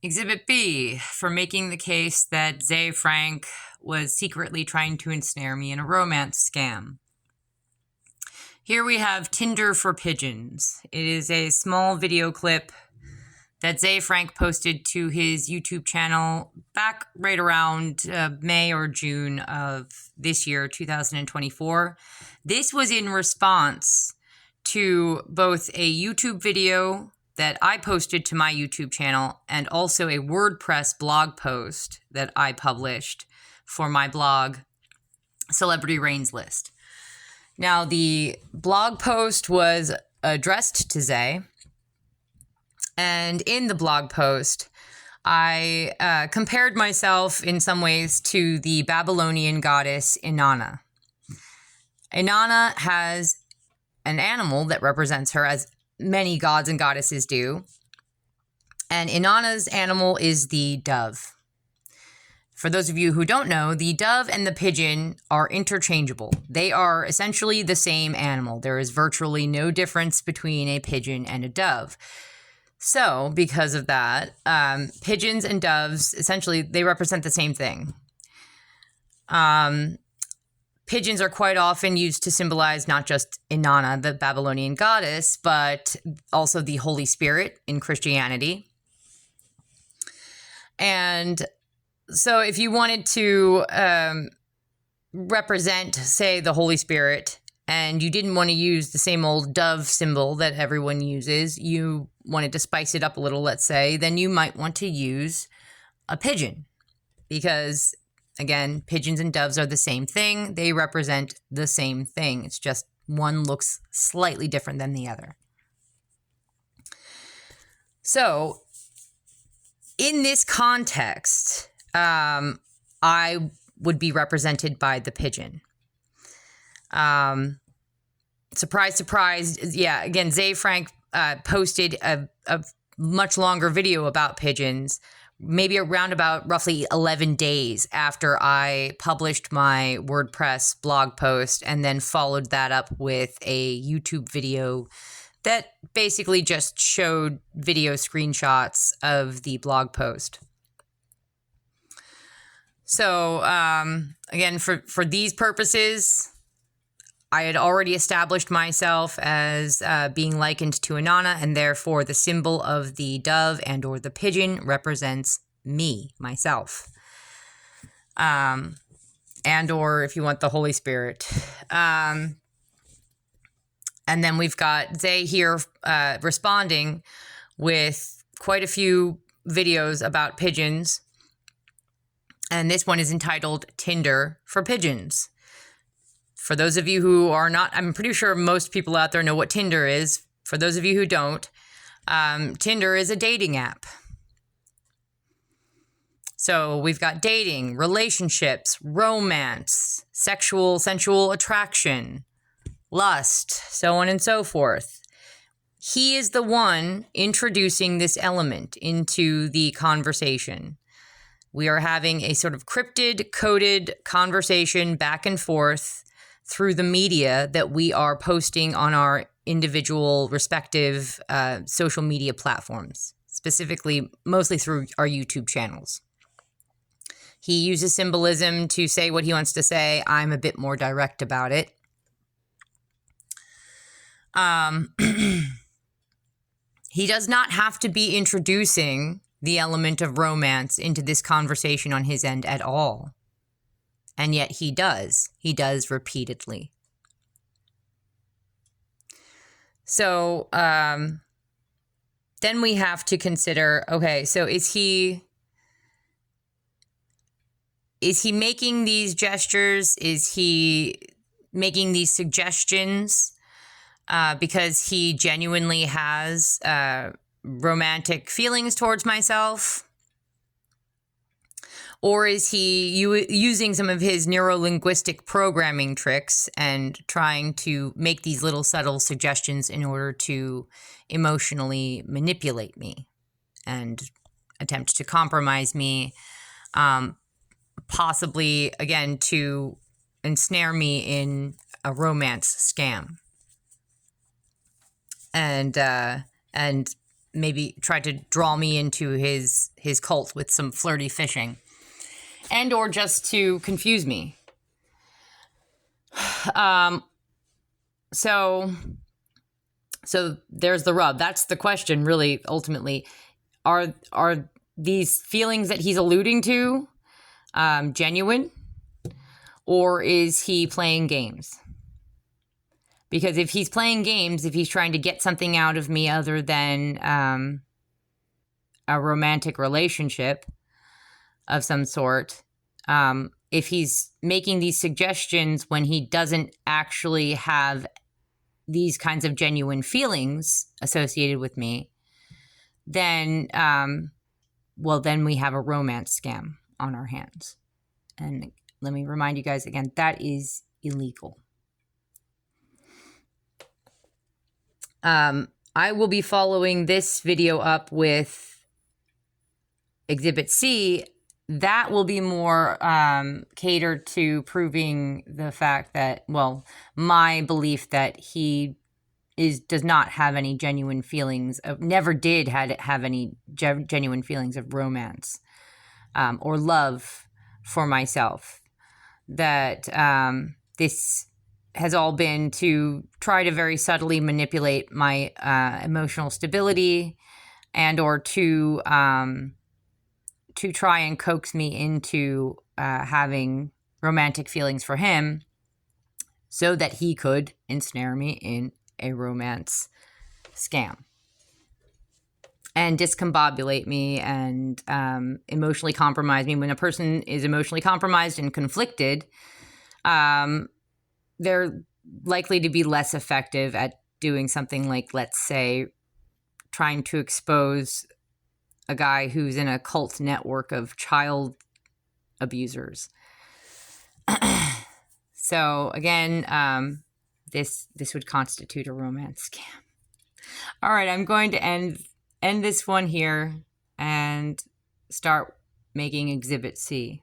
Exhibit B, for making the case that Ze Frank was secretly trying to ensnare me in a romance scam. Here we have Tinder for Pigeons. It is a small video clip that Ze Frank posted to his YouTube channel back right around May or June of this year, 2024. This was in response to both a YouTube video that I posted to my YouTube channel and also a WordPress blog post that I published for my blog, Celebrity Reigns List. Now, the blog post was addressed to Ze, and in the blog post, I compared myself in some ways to the Babylonian goddess Inanna. Inanna has an animal that represents her, as many gods and goddesses do. And Inanna's animal is the dove. For those of you who don't know, the dove and the pigeon are interchangeable. They are essentially the same animal. There is virtually no difference between a pigeon and a dove. So, because of that, pigeons and doves, essentially, they represent the same thing. Pigeons are quite often used to symbolize not just Inanna, the Babylonian goddess, but also the Holy Spirit in Christianity. And so if you wanted to represent, say, the Holy Spirit, and you didn't want to use the same old dove symbol that everyone uses, you wanted to spice it up a little, let's say, then you might want to use a pigeon. Because, again, pigeons and doves are the same thing. They represent the same thing. It's just one looks slightly different than the other. So, in this context, I would be represented by the pigeon. Surprise, surprise. Yeah, again, Ze Frank posted a much longer video about pigeons, maybe around about roughly 11 days after I published my WordPress blog post, and then followed that up with a YouTube video that basically just showed video screenshots of the blog post. So, again, for these purposes, I had already established myself as being likened to Inanna, and therefore the symbol of the dove and or the pigeon represents me, myself. And or, if you want, the Holy Spirit. And then we've got Ze here responding with quite a few videos about pigeons. And this one is entitled Tinder for Pigeons. For those of you who are not, I'm pretty sure most people out there know what Tinder is. For those of you who don't, Tinder is a dating app. So we've got dating, relationships, romance, sensual attraction, lust, so on and so forth. He is the one introducing this element into the conversation. We are having a sort of cryptid, coded conversation back and forth through the media that we are posting on our individual respective social media platforms, specifically, mostly through our YouTube channels. He uses symbolism to say what he wants to say. I'm a bit more direct about it. He does not have to be introducing the element of romance into this conversation on his end at all. And yet he does. He does repeatedly. So then we have to consider, okay, so is he making these gestures? Is he making these suggestions because he genuinely has romantic feelings towards myself? Or is he using some of his neuro-linguistic programming tricks and trying to make these little subtle suggestions in order to emotionally manipulate me and attempt to compromise me, possibly, again, to ensnare me in a romance scam? And maybe tried to draw me into his cult with some flirty fishing, and or just to confuse me. So there's the rub. That's the question, really, ultimately. Are these feelings that he's alluding to genuine, or is he playing games? Because if he's playing games, if he's trying to get something out of me other than a romantic relationship of some sort, if he's making these suggestions when he doesn't actually have these kinds of genuine feelings associated with me, then, then we have a romance scam on our hands. And let me remind you guys again, that is illegal. I will be following this video up with Exhibit C. That will be more catered to proving the fact that, my belief that he does not have any genuine feelings of, never did have any genuine feelings of romance or love for myself. That this has all been to try to very subtly manipulate my emotional stability, and or to try and coax me into having romantic feelings for him so that he could ensnare me in a romance scam and discombobulate me and emotionally compromise me. When a person is emotionally compromised and conflicted, they're likely to be less effective at doing something like, let's say, trying to expose a guy who's in a cult network of child abusers. So again, this would constitute a romance scam. All right, I'm going to end this one here and start making Exhibit C.